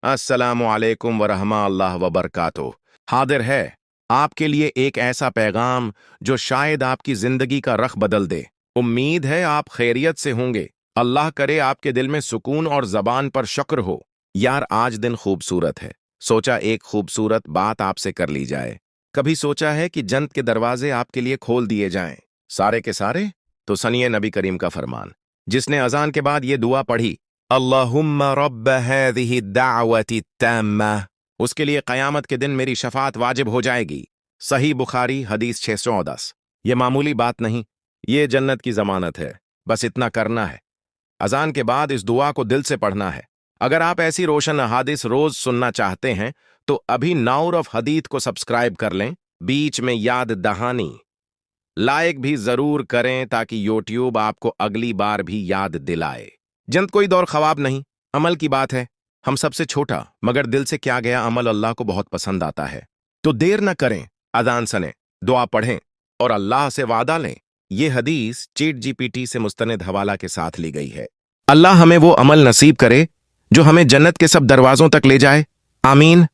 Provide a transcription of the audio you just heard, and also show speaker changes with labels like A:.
A: अस्सलामु अलैकुम वरहमतुल्लाहि वबरकातुहू। हाजिर है आपके लिए एक ऐसा पैगाम जो शायद आपकी जिंदगी का रख बदल दे। उम्मीद है आप खैरियत से होंगे। अल्लाह करे आपके दिल में सुकून और जबान पर शुक्र हो। यार, आज दिन खूबसूरत है। सोचा एक खूबसूरत बात आपसे कर ली जाए। कभी सोचा है कि जन्नत के दरवाजे आपके लिए खोल दिए जाएं, सारे के सारे? तो सुनिए नबी करीम का फरमान, जिसने अजान के बाद ये दुआ पढ़ी, अल्लाहुम्मा रब्ब हाज़िहि दाअवति ताम्मा, उसके लिए क़यामत के दिन मेरी शफाअत वाजिब हो जाएगी। सही बुखारी हदीस 610। ये मामूली बात नहीं, ये जन्नत की जमानत है। बस इतना करना है, अजान के बाद इस दुआ को दिल से पढ़ना है। अगर आप ऐसी रोशन अहादीस रोज सुनना चाहते हैं तो अभी नूर ऑफ हदीथ को सब्सक्राइब कर लें। बीच में याद दहानी लाइक भी जरूर करें ताकि यूट्यूब आपको अगली बार भी याद दिलाए। जन्नत कोई दौर ख्वाब नहीं, अमल की बात है। हम सबसे छोटा मगर दिल से क्या गया अमल अल्लाह को बहुत पसंद आता है। तो देर न करें, अजान सने, दुआ पढ़ें और अल्लाह से वादा लें। ये हदीस चैट जीपीटी से मुस्तनद हवाला के साथ ली गई है। अल्लाह हमें वो अमल नसीब करे जो हमें जन्नत के सब दरवाजों तक ले जाए। आमीन।